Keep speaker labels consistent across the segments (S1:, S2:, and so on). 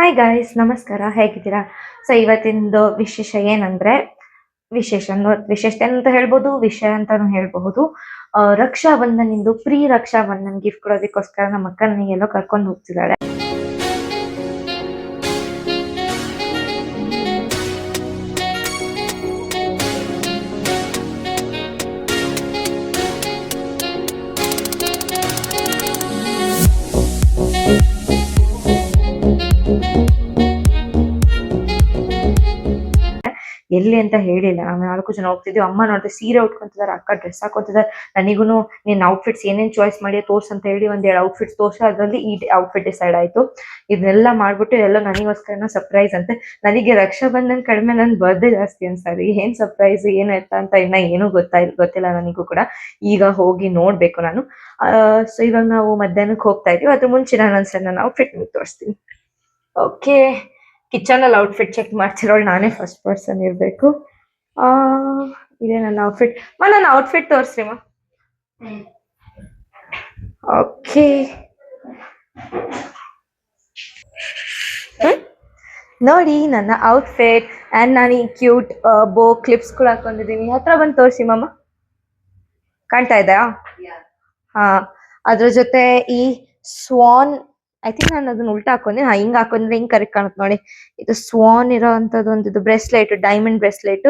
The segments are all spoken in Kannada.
S1: ಹಾಯ್ ಗಾಯ್ಸ್, ನಮಸ್ಕಾರ. ಹೇಗಿದ್ದೀರಾ? ಸೊ ಇವತ್ತಿಂದು ವಿಶೇಷ ಏನಂದ್ರೆ, ವಿಶೇಷತೆ ಅಂತ ಹೇಳ್ಬೋದು, ವಿಷಯ ಅಂತಾನು ಹೇಳ್ಬಹುದು. ರಕ್ಷಾ ಬಂಧನ್ ಇಂದು ಪ್ರೀ ರಕ್ಷಾ ಬಂಧನ್ ಗಿಫ್ಟ್ ಕೊಡೋದಕ್ಕೋಸ್ಕರ ನಮ್ಮ ಅಕ್ಕನ ಎಲ್ಲೋ ಕರ್ಕೊಂಡು ಹೋಗ್ತಿದ್ದಾಳೆ. ಎಲ್ಲಿ ಅಂತ ಹೇಳಿಲ್ಲ. ನಾವು 4 ಜನ ಹೋಗ್ತಿದ್ವಿ. ಅಮ್ಮ ನೋಡಿದ್ರೆ ಸೀರೆ ಉಟ್ಕೊಂತಿದಾರೆ, ಅಕ್ಕ ಡ್ರೆಸ್ ಹಾಕೋತಿದಾರೆ. ನನಗೂನು ನೀನ್ ಔಟ್ಫಿಟ್ಸ್ ಏನೇನ್ ಚಾಯ್ಸ್ ಮಾಡಿ ತೋರ್ಸ್ ಅಂತ ಹೇಳಿ 1-2 ಔಟ್ಫಿಟ್ಸ್ ತೋರ್ಸ. ಅದ್ರಲ್ಲಿ ಈ ಔಟ್ಫಿಟ್ ಡಿಸೈಡ್ ಆಯ್ತು. ಇದನ್ನೆಲ್ಲ ಮಾಡ್ಬಿಟ್ಟು ಎಲ್ಲ ನನಗೋಸ್ಕರ ಸರ್ಪ್ರೈಸ್ ಅಂತೆ. ನನಗೆ ರಕ್ಷಾ ಬಂಧನ್ ಕಡಿಮೆ ನನ್ ಬರ್ಡೇ ಜಾಸ್ತಿ ಅನ್ಸರಿ. ಏನ್ ಸರ್ಪ್ರೈಸ್ ಏನು ಎತ್ತ ಅಂತ ಇನ್ನ ಏನೂ ಗೊತ್ತಿಲ್ಲ ನನಗೂ ಕೂಡ. ಈಗ ಹೋಗಿ ನೋಡ್ಬೇಕು ನಾನು. ಸೊ ಇವಾಗ ನಾವು ಮಧ್ಯಾಹ್ನಕ್ಕೆ ಹೋಗ್ತಾ ಇದೀವಿ. ಅದ್ರ ಮುಂಚೆ ನಾನು ನನ್ನ ಔಟ್ಫಿಟ್ ತೋರಿಸ್ತೀನಿ. ಓಕೆ, ಕಿಚನ್ ಅಲ್ಲಿ ಔಟ್ಫಿಟ್ ಚೆಕ್ ಮಾಡ್ತಿರೋಳು ನಾನೇ ಫಸ್ಟ್ ಪರ್ಸನ್ ಇರ್ಬೇಕು. ಇದೇ ನನ್ನ ಔಟ್ಫಿಟ್. ನನ್ನ ಔಟ್ಫಿಟ್ ತೋರಿಸ್ರಿ ಮಾ. ಓಕೆ, ನೋಡಿ ನನ್ನ ಔಟ್ಫಿಟ್. ಅಂಡ್ ನಾನು ಈ ಕ್ಯೂಟ್ ಬೋ ಕ್ಲಿಪ್ಸ್ ಕೂಡ ಹಾಕೊಂಡಿದ್ದೀನಿ. ಹತ್ರ ಬಂದು ತೋರಿಸಿ ಮಾಮ. ಕಾಣ್ತಾ ಇದೆಯಾ? ಹಾ, ಅದ್ರ ಜೊತೆ ಈ ಸ್ವಾನ್, ಐ ಥಿಂಕ್ ನಾನು ಅದನ್ನ ಉಲ್ಟಾ ಹಾಕೊಂಡೆ. ಹಿಂಗ್ ಹಾಕೊಂಡ್ರೆ ಹಿಂಗ್ ಕರೆಕ್ಟ್ ಕಾಣುತ್ತೆ ನೋಡಿ. ಇದು ಸ್ವಾನ್ ಇರೋ ಅಂತದ್ದು ಒಂದು ಬ್ರೆಸ್ಲೆಟ್, ಡೈಮಂಡ್ ಬ್ರೆಸ್ಲೆಟ್.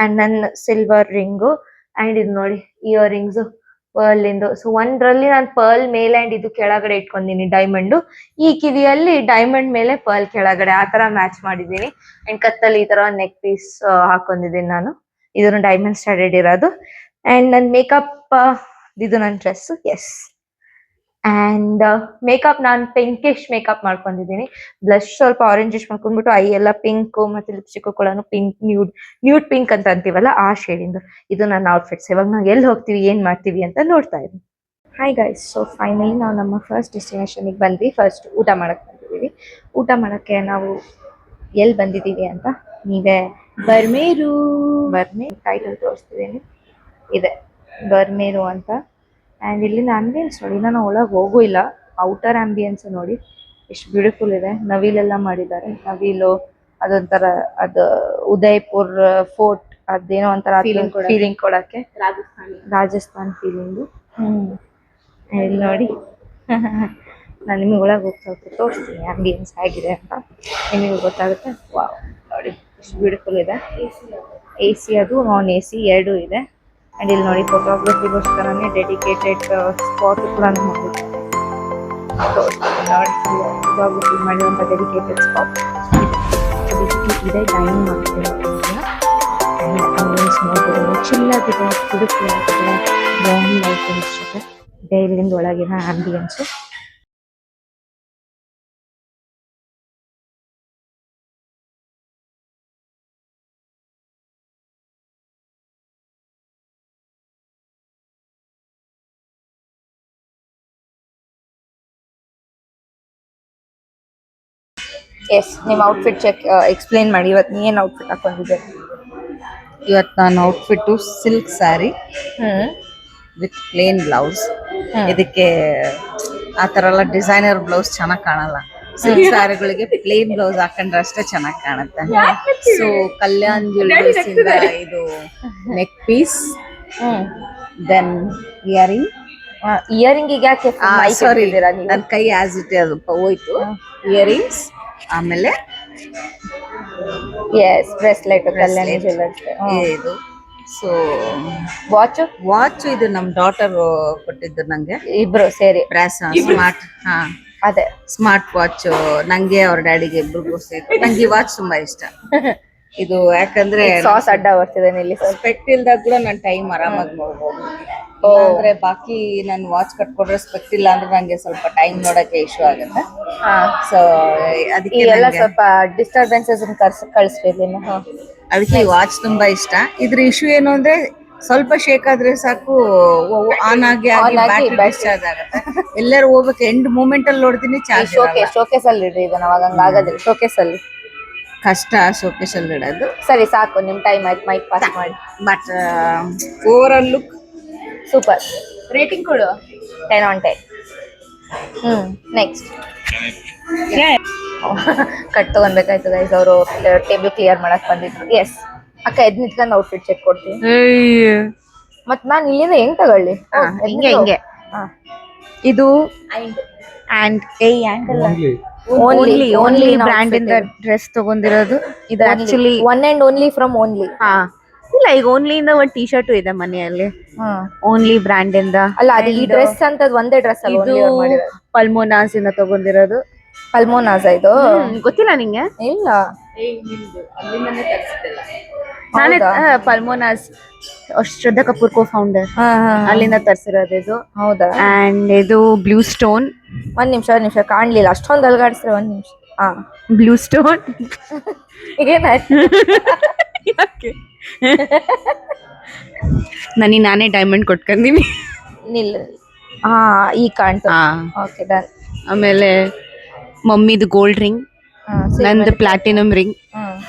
S1: ಅಂಡ್ ನನ್ನ ಸಿಲ್ವರ್ ರಿಂಗು. ಅಂಡ್ ಇದು ನೋಡಿ ಇಯರ್ ರಿಂಗ್ಸ್ ಪರ್ಲ್ ಇಂದು. ಸೊ ಒಂದ್ರಲ್ಲಿ ನಾನು ಪರ್ಲ್ ಮೇಲೆ ಅಂಡ್ ಇದು ಕೆಳಗಡೆ ಇಟ್ಕೊಂಡಿನಿ ಡೈಮಂಡ್. ಈ ಕಿವಿಯಲ್ಲಿ ಡೈಮಂಡ್ ಮೇಲೆ ಪರ್ಲ್ ಕೆಳಗಡೆ, ಆ ತರ ಮ್ಯಾಚ್ ಮಾಡಿದೀನಿ. ಅಂಡ್ ಕತ್ತಲ್ಲಿ ಈ ತರ ನೆಕ್ ಪೀಸ್ ಹಾಕೊಂಡಿದ್ದೀನಿ ನಾನು. ಇದನ್ನು ಡೈಮಂಡ್ ಸ್ಟಡೆಡ್ ಇರೋದು. ಅಂಡ್ ನನ್ ಮೇಕಪ್, ಇದು ನನ್ನ ಡ್ರೆಸ್. ಎಸ್. ಅಂಡ್ ಮೇಕಪ್ ನಾನು ಪಿಂಕಿಶ್ ಮೇಕಪ್ ಮಾಡ್ಕೊಂಡಿದ್ದೀನಿ. ಬ್ಲಶ್ ಸ್ವಲ್ಪ ಆರೆಂಜಿಶ್ ಮಾಡ್ಕೊಂಡ್ಬಿಟ್ಟು, ಐ ಎಲ್ಲ ಪಿಂಕ್, ಮತ್ತೆ ಲಿಪ್ಸ್ಟಿಕ್ ಕೂಡ ಪಿಂಕ್, ನ್ಯೂಡ್ ಪಿಂಕ್ ಅಂತ ಅಂತೀವಲ್ಲ ಆ ಶೇಡಿಂದು. ಇದು ನನ್ನ ಔಟ್ಫಿಟ್ಸ್. ಇವಾಗ ನಾವು ಎಲ್ಲಿ ಹೋಗ್ತೀವಿ, ಏನ್ ಮಾಡ್ತೀವಿ ಅಂತ ನೋಡ್ತಾ ಇದ್ದೀವಿ. ಹಾಯ್ ಗೈಸ್, ಸೊ ಫೈನಲಿ ನಾವು ನಮ್ಮ ಫಸ್ಟ್ ಡೆಸ್ಟಿನೇಷನ್ಗೆ ಬಂದ್ವಿ. ಫಸ್ಟ್ ಊಟ ಮಾಡಕ್ ಬಂದಿದ್ದೀವಿ. ಊಟ ಮಾಡಕ್ಕೆ ನಾವು ಎಲ್ಲಿ ಬಂದಿದ್ದೀವಿ ಅಂತ ನೀವೇ ಬರ್ಮೇರು ಟೈಟಲ್ ತೋರಿಸ್ತಿದ್ದೀನಿ. ಇದೆ ಬರ್ಮೇರು ಅಂತ. ಆ್ಯಂಡ್ ಇಲ್ಲಿನ ಆಂಬಿಯನ್ಸ್ ನೋಡಿ. ನಾನು ಒಳಗೆ ಹೋಗೂ ಇಲ್ಲ. ಔಟರ್ ಆಂಬಿಯನ್ಸ್ ನೋಡಿ ಎಷ್ಟು ಬ್ಯೂಟಿಫುಲ್ ಇದೆ. ನವಿಲೆಲ್ಲ ಮಾಡಿದ್ದಾರೆ. ನವಿಲು ಅದೊಂಥರ, ಅದು ಉದಯ್ಪುರ್ ಫೋರ್ಟ್, ಅದೇನೋ ಒಂಥರ ಫೀಲಿಂಗ್ ಕೊಡಕ್ಕೆ, ರಾಜಸ್ಥಾನ್ ಫೀಲಿಂಗು. ಇಲ್ಲಿ ನೋಡಿ. ನಾನು ನಿಮಗೆ ಒಳಗೆ ಹೋಗ್ತಾ ತೋರಿಸ್ತೀನಿ ಆಂಬಿಯನ್ಸ್ ಹೇಗಿದೆ ಅಂತ, ನಿಮಗೆ ಗೊತ್ತಾಗುತ್ತೆ. ವಾವ್, ನೋಡಿ ಎಷ್ಟು ಬ್ಯೂಟಿಫುಲ್ ಇದೆ. AC ಅದು ನಾನ್ AC ಎರಡೂ ಇದೆ. ಅಂಡ್ ಇಲ್ಲಿ ನೋಡಿ ಫೋಟೋಗ್ರಫಿಗೋಸ್ಕರನೇ ಡೆಡಿಕೇಟೆಡ್ ಸ್ಪಾಟ್ ಕೂಡ ಮಾಡಿದ್ದಾರೆ. ನೋಡಿ, ಫೋಟೋಗ್ರಫಿ ಮಾಡಿರುವಂಥ ಡೆಡಿಕೇಟೆಡ್ ಸ್ಪಾಟ್ ಇದೆ. ಡೈನಿಂಗ್ ಮಾಡ್ತಿರೋ ಆಂಬಿಯನ್ಸ್ ನೋಡ್ಬೋದು. ಚಿಲ್ಲಾಗಿದೆ, ಬ್ಯೂಟಿಫುಲ್ ಆಗಿದೆ. ವಾರ್ಮ್ ಲೈಟಿಂಗ್ಸ್ ಜೊತೆ ಡೈಲಿಂದ ಒಳಗಿನ ಆಂಬಿಯನ್ಸು. ಎಸ್, ನಿಮ್ಮ ಔಟ್ಫಿಟ್ ಚೆಕ್ ಎಕ್ಸ್ಪ್ಲೇನ್ ಮಾಡಿ. ಇವತ್ತು ನೀ ಏನು ಔಟ್ಫಿಟ್ ಹಾಕೊಂಡಿದ್ದೆ?
S2: ಇವತ್ತು ನಾನು outfit silk sari with plain blouse. ಇದಕ್ಕೆ ಆ ಥರ ಎಲ್ಲ ಡಿಸೈನರ್ ಬ್ಲೌಸ್ ಚೆನ್ನಾಗಿ ಕಾಣಲ್ಲ. ಸಿಲ್ಕ್ ಸ್ಯಾರಿಗಳಿಗೆ ಪ್ಲೇನ್ ಬ್ಲೌಸ್ ಹಾಕೊಂಡ್ರೆ ಅಷ್ಟೇ ಚೆನ್ನಾಗಿ ಕಾಣುತ್ತೆ. ಸೊ ಕಲ್ಯಾಣ್ ಜ್ಯುವೆಲರೀಸ್ ಇಂದ ಇದು ನೆಕ್ ಪೀಸ್, ದೆನ್
S1: ಇಯರಿಂಗಿಗೆ ಯಾಕೆ
S2: ನನ್ನ ಕೈ ಆಸ್ ಇಟ್ ಅದು ಹೋಯ್ತು. ಇಯರಿಂಗ್ಸ್, ಆಮೇಲೆ
S1: ಎಸ್ ಬ್ರೆಸ್ಲೆಟ್, ಕಲ್ಯಾಣಿ ಜ್ಯುವೆಲರ್ಸ್
S2: ಇದು. ಸೊ
S1: ವಾಚ್
S2: ಇದು ನಮ್ಮ ಡಾಟರ್ ಕೊಟ್ಟಿದ್ದು ನಂಗೆ.
S1: ಇಬ್ರು ಸೇರಿ
S2: ಸ್ಮಾರ್ಟ್,
S1: ಅದೇ
S2: ಸ್ಮಾರ್ಟ್ ವಾಚ್ ನಂಗೆ ಅವ್ರ ಡ್ಯಾಡಿಗೆ ಇಬ್ರಿಗೂ ಸೇರಿ. ನಂಗೆ ಈ ವಾಚ್ ತುಂಬಾ ಇಷ್ಟ. ಇದು ಯಾಕಂದ್ರೆ
S1: ಸಾಸ್ ಅಡ್ಡ ಬರ್ತಿದೆ. ಇಲ್ಲಿ
S2: ಸ್ಪೆಕ್ಟ್ ಇಲ್ದಾಗ ಕೂಡ ನಾನು ಟೈಮ್ ಆರಾಮಾಗಿ ನೋಡ್ಬೋದು. ಅಂದ್ರೆ ಬಾಕಿ ನಾನು ವಾಚ್ ಕಟ್ಕೊಂಡ್ರೆ ಸ್ಪೆಕ್ಟ್ ಇಲ್ಲ ಅಂದ್ರೆ ನಂಗೆ ಸ್ವಲ್ಪ ಟೈಮ್ ನೋಡಕ್ಕೆ ಇಶ್ಯೂ ಆಗುತ್ತೆ. ಸೊ ಅದಕ್ಕೆ
S1: ಎಲ್ಲ ಸ್ವಲ್ಪ ಡಿಸ್ಟರ್ಬೆನ್ಸಸ್ ಕಳಿಸ್ಬೇಕು.
S2: ಅದಕ್ಕೆ ಈ ವಾಚ್ ತುಂಬಾ ಇಷ್ಟ. ಇದ್ರ ಇಶ್ಯೂ ಏನು ಅಂದ್ರೆ ಸ್ವಲ್ಪ ಶೇಕ್ ಆದ್ರೆ ಸಾಕು ಆನ್ ಆಗಿ ಬ್ಯಾಟ್ರಿ ಡಿಸ್ಚಾರ್ಜ್ ಆಗುತ್ತೆ. ಎಲ್ಲರೂ ಹೋಗ್ಬೇಕು, ಎಂಡ್ ಮೂಮೆಂಟ್ ಅಲ್ಲಿ ನೋಡ್ತೀನಿ ಚಾರ್ಜ್.
S1: ಶೋಕೇಸ್ ಅಲ್ಲಿ ಇಡ್ರಿ ಇದನ್ನ, ಅವಾಗ ಹಂಗಾಗೋದಿಲ್ಲ. ಶೋಕೇಸ್ ಅಲ್ಲಿ
S2: ಕಷ್ಟ, ಶೋಕೇಸ್ ಅಲ್ಲಿ ಇಡೋದು.
S1: ಸರಿ ಸಾಕು, ನಿಮ್ ಟೈಮ್ ಆಯ್ತು, ಮೈಕ್ ಪಾಸ್ ಮಾಡಿ.
S2: But overall look
S1: super. Rating ಕೊಡು. 10 on 10. ನೆಕ್ಸ್ಟ್ ಕಟ್ ತಗೊನ್ಬೇಕಾಯ್ತು ಗೈಸ್. ಅವರು ಟೇಬಲ್ ಕ್ಲಿಯರ್ ಮಾಡಕ್ ಬಂದಿದ್ರು. ಎಸ್ ಅಕ್ಕ ಎದ್ ನಿಂತ್ಕೊಂಡು ಔಟ್ಫಿಟ್ ಚೆಕ್ ಕೊಡ್ತೀನಿ. ಮತ್ ನಾನ್ ಇಲ್ಲಿಂದ ಹೆಂಗ್ ತಗೊಳ್ಳಿ?
S2: ಹಿಂಗೆ ಇದು ಓನ್ಲಿ ಬ್ರ್ಯಾಂಡ್ ಇಂದ ಡ್ರೆಸ್ ತಗೊಂಡಿರೋದು. ಇದು actually
S1: one and only from only.
S2: ಇಲ್ಲ, ಈಗ ಓನ್ಲಿ ಇಂದ ಒಂದ್ ಟಿ ಶರ್ಟ್ ಇದೆ ಮನೆಯಲ್ಲಿ, ಓನ್ಲಿ ಬ್ರ್ಯಾಂಡ್ ಇಂದ.
S1: ಅಲ್ಲ ಅದು ಈ ಡ್ರೆಸ್ ಅಂತ ಒಂದೇ ಡ್ರೆಸ್ ಅಲ್ಲ,
S2: ಇದು ಪಲ್ಮೋನಾಸ್ ಇಂದ ತಗೊಂಡಿರೋದು.
S1: ಪಲ್ಮೋನಾಸ್ ಇದು
S2: ಗೊತ್ತಿಲ್ಲ ನಿಂಗೆ?
S1: ಇಲ್ಲ
S2: ನಾನೇ ಪಲ್ಮೋನಾಸ್ ಶ್ರದ್ಧಾ ಕಪೂರ್ ಕೋ ಫೌಂಡರ್, ಅಲ್ಲಿಂದ ತರ್ಸಿರೋದು ಇದು.
S1: ಹೌದಾ?
S2: ಅಂಡ್ ಇದು ಬ್ಲೂ ಸ್ಟೋನ್.
S1: ಒಂದ್ ನಿಮಿಷ ಕಾಣ್ಲಿಲ್ಲ, ಅಷ್ಟೊಂದು ಅಲ್ಗಾಡ್ಸ್ರೆ. ಒಂದ್ ನಿಮಿಷ.
S2: ಬ್ಲೂ ಸ್ಟೋನ್
S1: ಏನಾಯ್ತು?
S2: ನಾನೇ ಡೈಮಂಡ್ ಕೊಟ್ಕೊಂಡಿನಿ.
S1: ನಿಲ್ಲ. ಈಗ ಕಾಣ್ತು. Okay done.
S2: ಆಮೇಲೆ ಮಮ್ಮಿದು ಗೋಲ್ಡ್ ರಿಂಗ್, ನಂದು ಪ್ಲಾಟಿನಮ್ ರಿಂಗ್.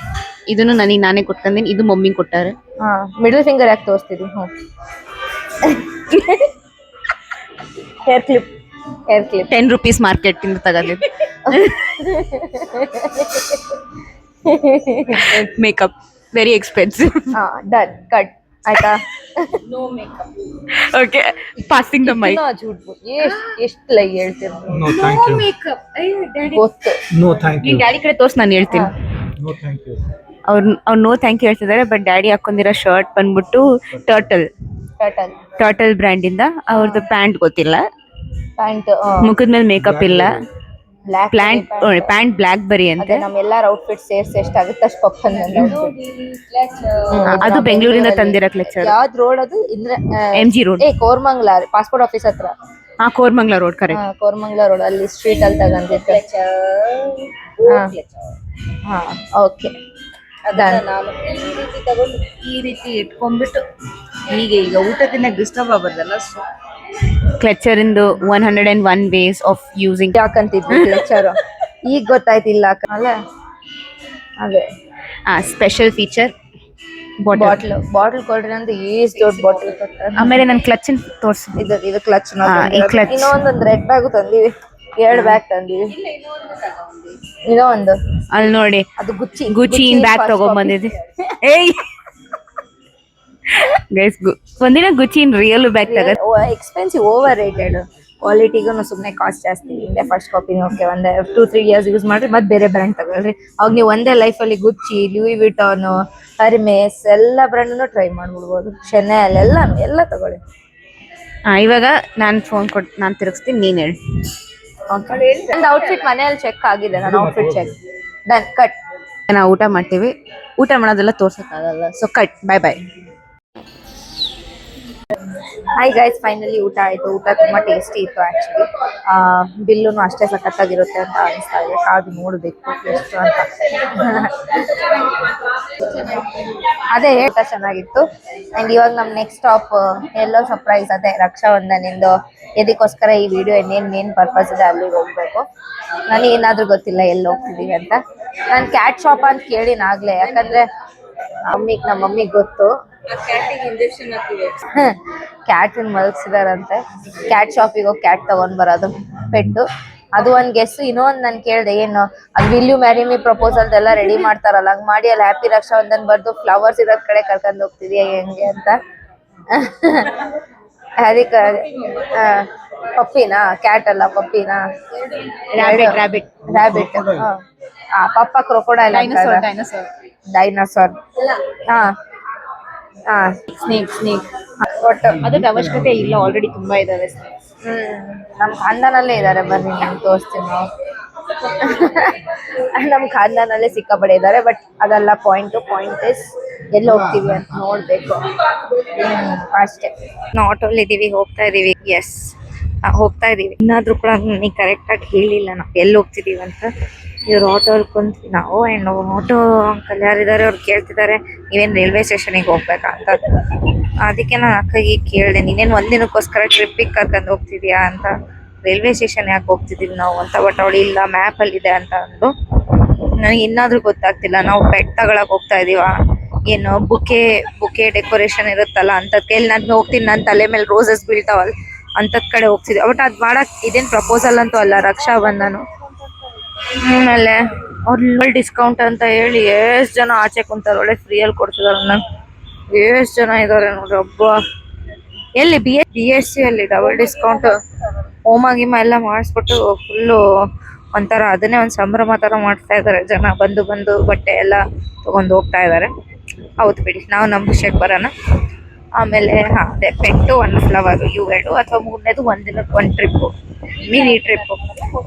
S2: ಇದನ್ನು ನಾನೇ ಕೊಟ್ಕೊಂಡಿನಿ. ಇದು ಮಮ್ಮಿ ಕೊಟ್ಟಾರೆ.
S1: ಮಿಡಲ್ ಫಿಂಗರ್ ಯಾಕೆ ತೋರಿಸ್ತಿದ್ವಿ? ಹೇರ್ ಕ್ಲಿಪ್
S2: 10 rupees ಮಾರ್ಕೆಟ್ ಇಂದ ತಗೊಂಡಿದ್ದು. Makeup very expensive.
S1: Done. Cut ಆಯ್ತಾ?
S2: No makeup. Okay, passing the mic.
S1: ಎಷ್ಟು ಲೈ ಹೇಳ್ತೀರ?
S3: No, thank you.
S2: ಮೇಕಪ್
S1: ಗೊತ್ತು.
S3: No, thank you.
S2: ನೀನ್ ಡ್ಯಾಡಿ ಕಡೆ ತೋರ್ಸ್, ನಾನು ಹೇಳ್ತೀನಿ.
S3: No, thank you.
S2: ಅವ್ರು ನೋ ಥ್ಯಾಂಕ್ ಯು ಹೇಳ್ತಿದ್ದಾರೆ. ಬಟ್ ಡ್ಯಾಡಿ ಹಾಕೊಂಡಿರೋ ಶರ್ಟ್ ಬಂದ್ಬಿಟ್ಟು ಟರ್ಟಲ್ ಬ್ರ್ಯಾಂಡ್ ಇಂದ. ಅವ್ರದ್ದು ಪ್ಯಾಂಟ್ ಗೊತ್ತಿಲ್ಲ,
S1: ಪ್ಯಾಂಟ್
S2: ಮುಖದ ಮೇಲೆ ಮೇಕಪ್ ಇಲ್ಲ. ಪ್ಯಾಂಟ್ ಬ್ಲಾಕ್ ಬರಿ ಅಂತೆ.
S1: ನಮ್ಮೆಲ್ಲರ ಔಟ್ಫಿಟ್ ಸೇರ್ಸಿ ಎಷ್ಟಾಗುತ್ತೆ ಅಷ್ಟು ಪಪ್ಪನ್.
S2: ಅದು ಬೆಂಗಳೂರಿಂದ ತಂದಿರೋ ಕ್ಲೆಚರ್.
S1: ಯಾವ್ದು ರೋಡ್ ಅದು?
S2: MG road.
S1: Koramangala passport office ಹತ್ರ.
S2: Koramangala road, correct.
S1: Koramangala road ಅಲ್ಲಿ ಸ್ಟ್ರೀಟ್ ಅಲ್ಲಿ ತಗೊಂಡಿದ್ದೆ. ಓಕೆ.
S2: ನಾನು ಈ ರೀತಿ ಇಟ್ಕೊಂಡ್ಬಿಟ್ಟು ಈಗ ಊಟದಿಂದ ಡಿಸ್ಟರ್ಬ್ ಆಗಬಾರ್ದಲ್ಲ. ಕ್ಲೆಚರ್ ಇಂದು 101 ways of using.
S1: ಯಾಕಂತಿದ್ವಿ ಕ್ಲೆಚರ್? ಈಗ ಗೊತ್ತಾಯ್ತಿಲ್ಲ ಅಲ್ಲ. ಅದೇ
S2: ಸ್ಪೆಷಲ್ ಫೀಚರ್
S1: ಬಾಟಲ್ ಕೊಡ್ರಿ ಅಂತ ಎಷ್ಟು ದೊಡ್ಡ ಬಾಟಲ್ ಕೊಡ್ತಾರೆ.
S2: ಆಮೇಲೆ ನನ್ನ ಕ್ಲಚ್ ತೋರ್ಸು.
S1: ಇದು ಕ್ಲಚ್. ಇನ್ನೊಂದೊಂದು ರೆಡ್ ಬ್ಯಾಗ್ ತಂದಿವಿ, 2 ಬ್ಯಾಗ್ ತಂದಿವಿ. ಇನ್ನೊಂದು
S2: ಅಲ್ಲಿ ನೋಡಿ, ಅದು ಗುಚ್ಚಿ ಬ್ಯಾಗ್ ತಗೊಂಡ್ಬಂದಿದ್ದೆ. ಏಯ್ ಗೈಸ್, ಒಂದಿನ ಗುಚ್ಚಿನ್ ರಿಯಲ್ ಬ್ಯಾಗ್ ತಗೋ.
S1: Expensive, overrated. ಕ್ವಾಲಿಟಿಗೂ ಸುಮ್ಮನೆ ಕಾಸ್ಟ್ ಜಾಸ್ತಿ. ಹಿಂದೆ ಫಸ್ಟ್ ಕಾಪಿನ ಓಕೆ, ಒಂದೇ 2-3 years ಯೂಸ್ ಮಾಡ್ರಿ, ಮತ್ತೆ ಬೇರೆ ಬ್ರ್ಯಾಂಡ್ ತಗೊಳ್ರಿ. ಅವಾಗ ನೀವು ಒಂದೇ ಲೈಫಲ್ಲಿ ಗುಚ್ಚಿ, ಲೂಯಿ ವಿಟಾನ್, ಹರ್ಮೇಸ್ ಎಲ್ಲ ಬ್ರ್ಯಾಂಡ್ನು ಟ್ರೈ ಮಾಡ್ಬಿಡ್ಬೋದು. ಶೆನೆಲ್ ಎಲ್ಲ ತಗೊಳ್ಳಿ.
S2: ಇವಾಗ ನಾನು ಫೋನ್ ಕೊಟ್ಟು ನಾನು ತಿರುಗಿಸ್ತೀನಿ, ನೀನು ಹೇಳಿ.
S1: ನನ್ನ ಔಟ್ಫಿಟ್ ಮನೆಯಲ್ಲಿ ಚೆಕ್ ಆಗಿದೆ. ನನ್ನ ಔಟ್ಫಿಟ್ ಚೆಕ್ ಡನ್. ಕಟ್.
S2: ನಾವು ಊಟ ಮಾಡ್ತೀವಿ, ಊಟ ಮಾಡೋದೆಲ್ಲ ತೋರ್ಸಕ್ಕಾಗಲ್ಲ. ಸೊ ಕಟ್, ಬಾಯ್ ಬಾಯ್.
S1: ಹಾಯ್ ಗೈಸ್, ಫೈನಲಿ ಊಟ ಆಯ್ತು. ಊಟ ತುಂಬಾ ಟೇಸ್ಟಿ ಇತ್ತು ಆಕ್ಚುಲಿ. ಬಿಲ್ಲುನು ಅಷ್ಟೇ ಸಖತ್ತಾಗಿರುತ್ತೆ ಅಂತ ಅನಿಸ್ತಾ ಇದೆ. ಕಾದು ನೋಡ್ಬೇಕು ಎಷ್ಟು ಅಂತ. ಅದೇ ಊಟ ಚೆನ್ನಾಗಿತ್ತು. ಅಂಡ್ ಇವಾಗ ನಮ್ ನೆಕ್ಸ್ಟ್ ಸ್ಟಾಪ್ ಎಲ್ಲೋ ಸರ್ಪ್ರೈಸ್. ಅದೇ ರಕ್ಷಾಬಂಧನಿಂದು. ಎದಕ್ಕೋಸ್ಕರ ಈ ವಿಡಿಯೋ, ಇನ್ನೇನ್ ಪರ್ಪಸ್ ಇದೆ ಅಲ್ಲಿಗೆ ಹೋಗ್ಬೇಕು. ನನಗೆ ಏನಾದ್ರೂ ಗೊತ್ತಿಲ್ಲ ಎಲ್ಲಿ ಹೋಗ್ತಿದೀವಿ ಅಂತ. ನಾನು ಕ್ಯಾಟ್ ಶಾಪ್ ಅಂತ ಕೇಳಿನಾಗ್ಲೇ, ಯಾಕಂದ್ರೆ ನಮ್ಮ ಮಮ್ಮಿಗೆ ಗೊತ್ತು. ಕ್ಯಾಟ್ ಮಲಗಿಸಿದಾರಂತೆ. ಕ್ಯಾಟ್ ಶಾಪಿಗೆ ಹೋಗಿ ಕ್ಯಾಟ್ ತಗೊಂಡ್ ಬರೋದು, ಪೆಟ್ಟು. ಅದು ಒಂದ್ ಗೆಸ್. ಇನ್ನೊಂದ್ ನಾನು ಕೇಳ್ದೆ, ಏನು ಅದು will you marry me proposal ಎಲ್ಲ ರೆಡಿ ಮಾಡ್ತಾರಲ್ಲ, ಹಂಗ್ ಮಾಡಿ ಅಲ್ಲಿ ಹ್ಯಾಪಿ ರಕ್ಷಾಬಂಧನ್ ಬರ್ದು ಫ್ಲವರ್ಸ್ ಇರೋದ್ ಕಡೆ ಕರ್ಕೊಂಡ್ ಹೋಗ್ತಿದ್ಯಾ ಹೆಂಗೆ ಅಂತ. ಅದಕ್ಕೆ ಪಪ್ಪಿನಾ? ಕ್ಯಾಟ್ ಅಲ್ಲ, ಪಪ್ಪಿನಾ?
S2: ರ್ಯಾಬಿಟ್.
S1: ಪಪ್ಪ ಕ್ರೊಕೊಡೈಲ್, ಡೈನೋಸಾರ್.
S2: ಸ್ನೇಕ್.
S1: ಒಟ್ಟು
S2: ಅದಕ್ಕೆ ಅವಶ್ಯಕತೆ ಇಲ್ಲ, ಆಲ್ರೆಡಿ ತುಂಬಾ ಇದಾವೆ.
S1: ನಮ್ ಖಾನ್ದಾನಲ್ಲೇ ಇದಾರೆ, ಬರ್ರಿ ನಿಮ್ಗೆ ತೋರಿಸ್ತೀನಿ ನಾವು. ನಮ್ ಖಾನ್ದಾನಲ್ಲೇ ಸಿಕ್ಕಾಪಡೆ ಇದಾರೆ. ಬಟ್ ಅದೆಲ್ಲ ಪಾಯಿಂಟ್ ಇಸ್ ಎಲ್ಲಿ ಹೋಗ್ತೀವಿ ಅಂತ ನೋಡ್ಬೇಕು ಅಷ್ಟೇ. ಆಟೋಲ್ಲಿ ಇದೀವಿ, ಹೋಗ್ತಾ ಇದೀವಿ. ಎಸ್, ಹೋಗ್ತಾ ಇದೀವಿ. ಇನ್ನಾದ್ರೂ ಕೂಡ ನನಗೆ ಕರೆಕ್ಟ್ ಆಗಿ ಹೇಳಿಲ್ಲ ನಾವು ಎಲ್ಲಿ ಹೋಗ್ತಿದೀವಿ ಅಂತ. ಇವ್ರು ಆಟೋ ಕುಂತ್ವಿ ನಾವು. ಅಂಡ್ ಆಟೋ ಅಂಕಲ್ ಯಾರಿದ್ದಾರೆ ಅವ್ರು ಕೇಳ್ತಿದ್ದಾರೆ, ನೀವೇನು ರೈಲ್ವೆ ಸ್ಟೇಷನಿಗೆ ಹೋಗ್ಬೇಕಾ ಅಂತ. ಅದಕ್ಕೆ ನಾನು ಅಕ್ಕಗೆ ಕೇಳಿದೆ, ನೀನೇನು ಒಂದಿನಕ್ಕೋಸ್ಕರ ಟ್ರಿಪ್ಪಿಗೆ ಕರ್ಕೊಂಡು ಹೋಗ್ತಿದ್ಯಾ ಅಂತ. ರೈಲ್ವೆ ಸ್ಟೇಷನ್ ಯಾಕೆ ಹೋಗ್ತಿದೀವಿ ನಾವು ಅಂತ. ಬಟ್ ಅವಳು ಇಲ್ಲ, ಮ್ಯಾಪಲ್ಲಿ ಇದೆ ಅಂತ ಅಂದು. ನನಗೆ ಇನ್ನಾದ್ರೂ ಗೊತ್ತಾಗ್ತಿಲ್ಲ, ನಾವು ಪೆಟ್ ತಗೊಳಕ್ ಹೋಗ್ತಾ ಇದೀವ, ಏನು ಬುಕೆ ಡೆಕೋರೇಷನ್ ಇರುತ್ತಲ್ಲ ಅಂತ. ಕೇಳಿ ನಾನು ಹೋಗ್ತೀನಿ, ನನ್ನ ತಲೆ ಮೇಲೆ ರೋಸಸ್ ಬೀಳ್ತಾವಲ್ಲ ಅಂಥದ್ ಕಡೆ ಹೋಗ್ತಿದ್ವಿ. ಬಟ್ ಅದ್ ಮಾಡಕ್ ಇದೇನ್ ಪ್ರಪೋಸಲ್ ಅಂತೂ ಅಲ್ಲ, ರಕ್ಷಾ ಬಂಧನ. ಆಮೇಲೆ ಒಳ್ಳೆ ಡಿಸ್ಕೌಂಟ್ ಅಂತ ಹೇಳಿ ಎಷ್ಟ್ ಜನ ಆಚೆ ಕುಂತಾರ, ಒಳ್ಳೆ ಫ್ರೀಯಲ್ಲಿ ಕೊಡ್ತಿದಾರೆ. ನನ್ ಎಷ್ಟ್ ಜನ ಇದಾರೆ ನೋಡ್ರಿ, ಒಬ್ಬ ಎಲ್ಲಿ BSc ಅಲ್ಲಿ ಡಬಲ್ ಡಿಸ್ಕೌಂಟ್ ಹೋಮ ಗಿಮ ಎಲ್ಲ ಮಾಡಿಸ್ಬಿಟ್ಟು ಫುಲ್ಲು ಒಂಥರ ಅದನ್ನೇ ಒಂದ್ ಸಂಭ್ರಮ ತರ ಮಾಡ್ತಾ ಇದಾರೆ ಜನ. ಬಂದು ಬಂದು ಬಟ್ಟೆ ಎಲ್ಲ ತಗೊಂಡು ಹೋಗ್ತಾ ಇದಾರೆ. ಹೌದು ಬಿಡಿ, ನಾವು ನಮ್ ವಿಷಯಕ್ಕೆ ಬರೋಣ. ಆಮೇಲೆ ಅದೇ ಪೆಟ್ಟು, ಒಂದು ಫ್ಲವರ್, ಇವೆರಡು. ಅಥವಾ ಮೂರನೇದು ಒಂದಿನಕ್ಕೆ ಒಂದು ಟ್ರಿಪ್, ಮಿನಿ ಟ್ರಿಪ್.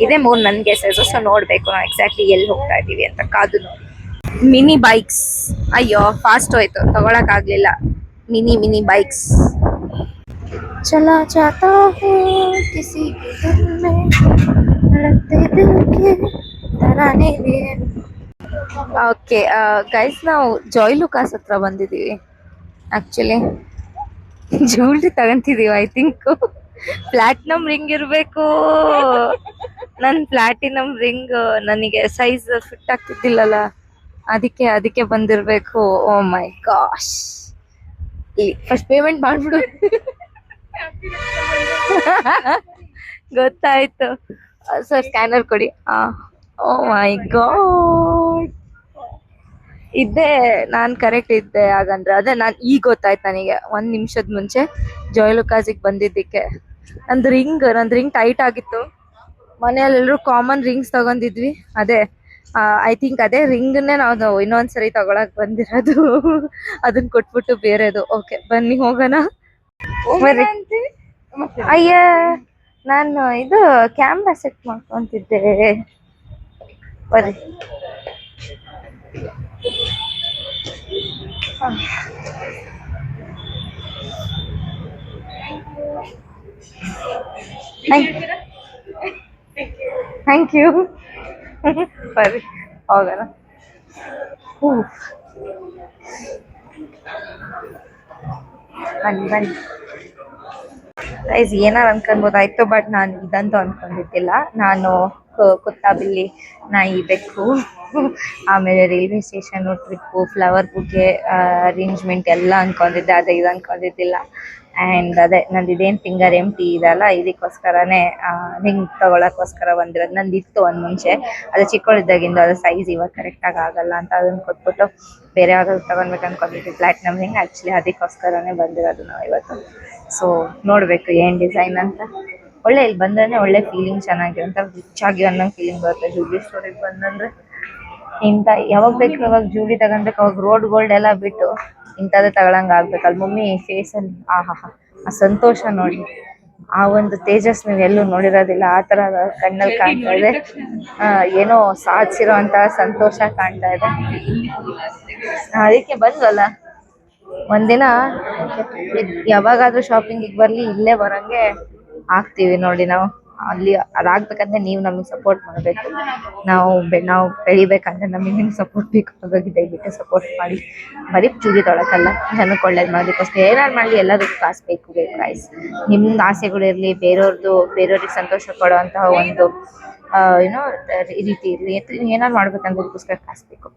S1: ಇದೇ ಮೂರು ನನ್ ಗೆಸಸ್. ಸೊ ನೋಡ್ಬೇಕು ನಾವು ಎಕ್ಸಾಕ್ಟ್ಲಿ ಎಲ್ಲಿ ಹೋಗ್ತಾ ಇದೀವಿ ಅಂತ ಕಾದು ನೋಡಿ. ಮಿನಿ ಬೈಕ್ಸ್, ಅಯ್ಯೋ ಫಾಸ್ಟ್ ಹೋಯ್ತು, ತಗೊಳಕ್ ಆಗ್ಲಿಲ್ಲ. Mini bikes. चला जाता हूँ किसी के दिल में धड़कते दिल के तराने लिए. ಓಕೆ ಗೈಸ್, ನಾವು ಜಾಯ್ ಲುಕಾಸ್ ಹತ್ರ ಬಂದಿದ್ದೀವಿ. ಆಕ್ಚುಲಿ ಜ್ಯುವೆಲ್ರಿ ತಗೊಂತಿದೀವಿ. ಐ ಥಿಂಕ್ ಪ್ಲಾಟಿನಮ್ ರಿಂಗ್ ಇರಬೇಕು. ನನ್ನ ಪ್ಲಾಟಿನಮ್ ರಿಂಗ್ ನನಗೆ ಸೈಜ್ ಫಿಟ್ ಆಗ್ತಿದ್ದಿಲ್ಲಲ್ಲ, ಅದಕ್ಕೆ ಬಂದಿರಬೇಕು. Oh my gosh, first payment ಮಾಡ್ಬಿಡು. ಗೊತ್ತಾಯ್ತು ಸರ್, ಸ್ಕ್ಯಾನರ್ ಕೊಡಿ. ಓ ಮೈ ಗಾಡ್, ಇದ್ದೆ ನಾನು ಕರೆಕ್ಟ್ ಇದ್ದೆ ಹಾಗಂದ್ರೆ. ಅದೇ ನಾನು ಈಗ ಗೊತ್ತಾಯ್ತು ನನಗೆ 1 ನಿಮಿಷದ ಮುಂಚೆ ಜಾಯ್ ಲುಕಾಸಿಗೆ ಬಂದಿದ್ದಕ್ಕೆ. ನಂದು ರಿಂಗ್ ಟೈಟ್ ಆಗಿತ್ತು. ಮನೆಯಲ್ಲೆಲ್ಲರೂ ಕಾಮನ್ ರಿಂಗ್ಸ್ ತಗೊಂಡಿದ್ವಿ. ಅದೇ ಐ ಥಿಂಕ್ ಅದೇ ರಿಂಗನ್ನೇ ನಾವು ಇನ್ನೊಂದ್ಸರಿ ತಗೊಳಕ್ ಬಂದಿರೋದು. ಅದನ್ನ ಕೊಟ್ಬಿಟ್ಟು ಬೇರೆದು. ಓಕೆ ಬನ್ನಿ ಹೋಗೋಣ. ಬರ್ರಿ. ಅಯ್ಯ, ನಾನು ಇದು ಕ್ಯಾಮ್ರಾ ಸೆಟ್ ಮಾಡ್ಕೊಂತಿದ್ದೆ. ಬರ್ರಿ. Thank you. ಬರ್ರಿ ಹೋಗೋಣ. ಬನ್ನಿ ಗೈಸ್, ಏನಾರು ಅನ್ಕೊಬೋದಾಯ್ತು, ಬಟ್ ನಾನು ಇದಂತೂ ಅನ್ಕೊಂಡಿದ್ದಿಲ್ಲ. ನಾನು ಕುತ್ತ ಬಿಲ್ಲಿ, ನಾಯಿ, ಬೆಕ್ಕು, ಆಮೇಲೆ ರೈಲ್ವೆ ಸ್ಟೇಷನು, ಟ್ರಿಪ್ಪು, ಫ್ಲವರ್ ಬುಗ್ಗೆ ಅರೇಂಜ್ಮೆಂಟ್ ಎಲ್ಲ ಅನ್ಕೊಂಡಿದ್ದೆ. ಅದೇ ಇದು ಅನ್ಕೊಂಡಿದ್ದಿಲ್ಲ. ಆ್ಯಂಡ್ ಅದೇ ನಂದು ಇದೇನು ಫಿಂಗರ್ ಎಂಟಿ ಇದೆಲ್ಲ, ಇದಕ್ಕೋಸ್ಕರನೇ ರಿಂಗ್ ತೊಗೊಳಕ್ಕೋಸ್ಕರ ಬಂದಿರೋದು. ನಂದು ಇತ್ತು ಒಂದು ಮುಂಚೆ, ಅದು ಚಿಕ್ಕವಳಿದ್ದಾಗಿಂದ. ಅದು ಸೈಜ್ ಇವಾಗ ಕರೆಕ್ಟಾಗಿ ಆಗಲ್ಲ ಅಂತ ಅದನ್ನು ಕೊಟ್ಬಿಟ್ಟು ಬೇರೆ ಯಾವ್ದಾದ್ರು ತಗೊಳ್ಬೇಕು ಅನ್ಕೊಂಡಿದ್ವಿ, ಪ್ಲಾಟಿನಮ್ ರಿಂಗ್. ಆ್ಯಕ್ಚುಲಿ ಅದಕ್ಕೋಸ್ಕರನೇ ಬಂದಿರೋದು ನಾವು ಇವತ್ತು. ಸೊ ನೋಡಬೇಕು ಏನು ಡಿಸೈನ್ ಅಂತ. ಒಳ್ಳೆ ಇಲ್ಲಿ ಬಂದ್ರೆ ಒಳ್ಳೆ ಫೀಲಿಂಗ್ ಚೆನ್ನಾಗಿರುತ್ತೆ, ರಿಚ್ ಆಗಿ ಅನ್ನೋ ಫೀಲಿಂಗ್ ಬರುತ್ತೆ. ಜೂಬ್ಲಿ ಸ್ಟೋರಿಗೆ ಬಂದಂದ್ರೆ ಇಂಥ ಯಾವಾಗ ಬೇಕು ಅವಾಗ ಜೂಬ್ಲಿ ತಗೊಳ್ಬೇಕು. ಅವಾಗ ರೋಡ್ ಗೋಲ್ಡ್ ಎಲ್ಲ ಬಿಟ್ಟು ಇಂಥದ್ದೇ ತಗೊಳಂಗೆ ಆಗ್ಬೇಕು. ಅಲ್ಲಿ ಮಮ್ಮಿ ಫೇಸಲ್ಲಿ ಆ ಸಂತೋಷ ನೋಡಿ, ಆ ಒಂದು ತೇಜಸ್ ನೀವು ಎಲ್ಲೂ ನೋಡಿರೋದಿಲ್ಲ. ಆ ಥರ ಕಣ್ಣಲ್ಲಿ ಕಾಣ್ತಾ ಇದೆ. ಏನೋ ಸಾಧಿಸಿರೋ ಅಂತಹ ಸಂತೋಷ ಕಾಣ್ತಾ ಇದೆ. ಅದಕ್ಕೆ ಬಂದ್ವಲ್ಲ ಒಂದಿನ, ಯಾವಾಗಾದ್ರೂ ಶಾಪಿಂಗಿಗೆ ಬರ್ಲಿ ಇಲ್ಲೇ ಬರಂಗೆ ಆಗ್ತೀವಿ ನೋಡಿ ನಾವು. ಅಲ್ಲಿ ಅದಾಗ್ಬೇಕಂದ್ರೆ ನೀವು ನಮಗೆ ಸಪೋರ್ಟ್ ಮಾಡಬೇಕು. ನಾವು ಬೆಳಿಬೇಕಂದ್ರೆ ನಮಗೆ ನಿಮ್ಗೆ ಸಪೋರ್ಟ್ ಬೇಕು. ಹಾಗಾಗಿ ದಯವಿಟ್ಟು ಸಪೋರ್ಟ್ ಮಾಡಿ. ಬರೀ ಚೂಡಿ ತೊಳಕಲ್ಲ, ಜನಕ್ಕೆ ಒಳ್ಳೇದು ಮಾಡೋದಕ್ಕೋಸ್ಕರ ಏನಾರು ಮಾಡಲಿ ಎಲ್ಲದಕ್ಕೂ ಕಾಸು ಬೇಕು ಗೈಸ್. ನಿಮ್ದು ಆಸೆಗಳಿರಲಿ, ಬೇರೆಯವ್ರಿಗೆ ಸಂತೋಷ ಕೊಡೋವಂತಹ ಒಂದು ಏನೋ ರೀತಿ ಇರಲಿ, ಏನಾರು ಮಾಡ್ಬೇಕಂದ್ರೆ ಅದಕ್ಕೋಸ್ಕರ ಕಾಸು ಬೇಕು.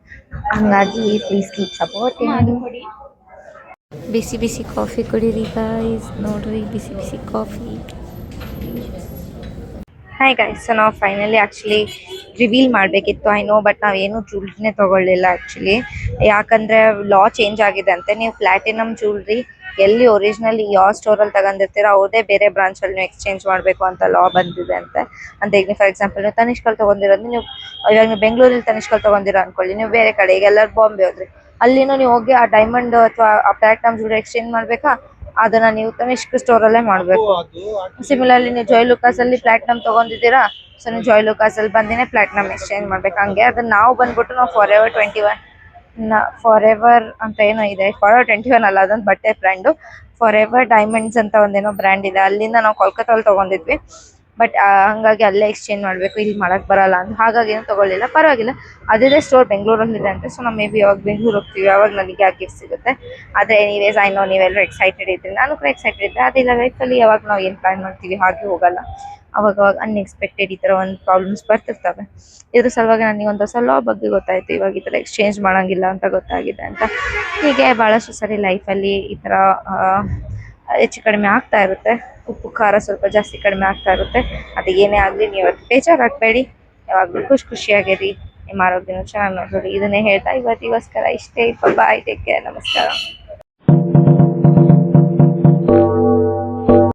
S1: ಹಂಗಾಗಿ ಪ್ಲೀಸ್ ಕೀಪ್ ಸಪೋರ್ಟಿಂಗ್. ಬಿಸಿ ಕಾಫಿ ಕುಡೀರಿ ಗೈಸ್. ನೋಡ್ರಿ ಬಿಸಿ ಕಾಫಿ. ಹಾಯ್ ಗೈಸ್, ಸೊ ನಾವು ಫೈನಲಿ ಆ್ಯಕ್ಚುಲಿ ರಿವೀಲ್ ಮಾಡಬೇಕಿತ್ತು. ಐ ನೋ, ಬಟ್ ನಾವೇನು ಜ್ಯುವೆಲ್ರಿನೇ ತೊಗೊಳ್ಳಿಲ್ಲ ಆ್ಯಕ್ಚುಲಿ. ಯಾಕಂದರೆ ಲಾ ಚೇಂಜ್ ಆಗಿದೆ ಅಂತೆ. ನೀವು ಪ್ಲಾಟಿನಮ್ ಜ್ಯುವೆಲ್ರಿ ಎಲ್ಲಿ ಒರಿಜಿನಲಿ ಯಾವ ಸ್ಟೋರಲ್ಲಿ ತಗೊಂಡಿರ್ತೀರೋ ಅವ್ರದೇ ಬೇರೆ ಬ್ರಾಂಚಲ್ಲಿ ನೀವು ಎಕ್ಸ್ಚೇಂಜ್ ಮಾಡಬೇಕು ಅಂತ ಲಾ ಬಂದಿದೆ ಅಂತೆ. ಅಂತ ಈಗ ಫಾರ್ ಎಕ್ಸಾಂಪಲ್ ನೀವು ತನಿಷ್ಕಲ್ಲಿ ತೊಗೊಂಡಿರೋದು, ನೀವು ಇವಾಗ ನೀವು ಬೆಂಗಳೂರಲ್ಲಿ ತನಿಷ್ಕಲ್ಲಿ ತೊಗೊಂಡಿರೋ ಅನ್ಕೊಳ್ಳಿ, ನೀವು ಬೇರೆ ಕಡೆ ಈಗ ಎಲ್ಲರೂ ಬಾಂಬೆ ಹೋದ್ರಿ, ಅಲ್ಲಿನೂ ನೀವು ಹೋಗಿ ಆ ಡೈಮಂಡ್ ಅಥವಾ ಆ ಪ್ಲಾಟಿನಮ್ ಜ್ಯುವೆಲ್ರಿ ಎಕ್ಸ್ಚೇಂಜ್ ಮಾಡಬೇಕಾ, ಅದನ್ನ ನೀವು ತನಿಷ್ಕ್ ಸ್ಟೋರಲ್ಲೇ ಮಾಡಬೇಕು. ಸಿಮಿಲರ್ಲಿ ನೀವು ಜಾಯ್ ಲುಕಾಸಲ್ಲಿ ಪ್ಲಾಟಿನಮ್ ತೊಗೊಂಡಿದ್ದೀರಾ, ಸೊ ನೀವು ಜಾಯ್ ಲುಕಾಸಲ್ಲಿ ಬಂದಿನೇ ಪ್ಲಾಟಿನಮ್ ಎಕ್ಸ್ಚೇಂಜ್ ಮಾಡಬೇಕು. ಹಂಗೆ ಅದನ್ನ ನಾವು ಬಂದ್ಬಿಟ್ಟು ನಾವು ಫಾರ್ ಎವರ್ ಅಂತ ಏನೋ ಇದೆ. ಫಾರ್ 21 ಅಲ್ಲ, ಅದೊಂದು ಬಟ್ಟೆ ಬ್ರ್ಯಾಂಡು. ಫಾರ್ ಎವರ್ ಡೈಮಂಡ್ಸ್ ಅಂತ ಒಂದೇನೋ ಬ್ರ್ಯಾಂಡ್ ಇದೆ, ಅಲ್ಲಿಂದ ನಾವು ಕೋಲ್ಕತ್ತಲ್ಲಿ ತೊಗೊಂಡಿದ್ವಿ. ಬಟ್ ಹಂಗಾಗಿ ಅಲ್ಲೇ ಎಕ್ಸ್ಚೇಂಜ್ ಮಾಡಬೇಕು, ಇಲ್ಲಿ ಮಾಡಕ್ಕೆ ಬರಲ್ಲ ಅಂತ. ಹಾಗಾಗಿ ಏನು ತೊಗೊಳ್ಳಿಲ್ಲ. ಪರವಾಗಿಲ್ಲ, ಅದೇ ಸ್ಟೋರ್ ಬೆಂಗಳೂರಲ್ಲಿದೆ ಅಂತೆ. ಸೊ ನಾವು ಮೇ ಬಿ ಯಾವಾಗ ಬೆಂಗಳೂರು ಹೋಗ್ತೀವಿ ಯಾವಾಗ ನನಗೆ ಆ ಗಿಫ್ಟ್ ಸಿಗುತ್ತೆ. ಆದರೆ ಎನಿವೇಸ್ ಐ ನೋ ನೀವೆಲ್ಲರೂ ಎಕ್ಸೈಟೆಡ್ ಇದ್ರಿ, ನಾನು ಕೂಡ ಎಕ್ಸೈಟೆಡ್ ಇದ್ದೆ. ಅದಿಲ್ಲ ಲೈಫಲ್ಲಿ ಯಾವಾಗ ನಾವು ಏನು ಪ್ಲ್ಯಾನ್ ಮಾಡ್ತೀವಿ ಹಾಗೆ ಹೋಗಲ್ಲ. ಅವಾಗ ಅನ್ಎಕ್ಸ್ಪೆಕ್ಟೆಡ್ ಈ ಥರ ಒಂದು ಪ್ರಾಬ್ಲಮ್ಸ್ ಬರ್ತಿರ್ತವೆ. ಇದ್ರ ಸಲುವಾಗಿ ನನಗೆ ಒಂದು ಹೊಸ ಲಾ ಬಗ್ಗೆ ಗೊತ್ತಾಯಿತು. ಇವಾಗ ಈ ಥರ ಎಕ್ಸ್ಚೇಂಜ್ ಮಾಡೋಂಗಿಲ್ಲ ಅಂತ ಗೊತ್ತಾಗಿದೆ ಅಂತ. ಹೀಗೆ ಭಾಳಷ್ಟು ಸರಿ ಲೈಫಲ್ಲಿ ಈ ಥರ ಹೆಚ್ಚು ಕಡಿಮೆ ಆಗ್ತಾ ಇರುತ್ತೆ. ಉಪ್ಪು ಖಾರ ಸ್ವಲ್ಪ ಜಾಸ್ತಿ ಕಡಿಮೆ ಆಗ್ತಾ ಇರುತ್ತೆ. ಅದು ಏನೇ ಆಗಲಿ ನೀವು ಇವತ್ತು ಬೇಜಾರಾಗಬೇಡಿ, ಯಾವಾಗಲೂ ಖುಷಿಯಾಗಿರಿ, ನಿಮ್ಮ ಆರೋಗ್ಯನೂ ಚೆನ್ನಾಗಿ ನೋಡ್ಕೊಳ್ಳಿ. ಇದನ್ನೇ ಹೇಳ್ತಾ ಇವತ್ತಿಗೋಸ್ಕರ ಇಷ್ಟೇ. ಬಾಯ್, ಟೇಕ್ ಕೇರ್, ನಮಸ್ಕಾರ.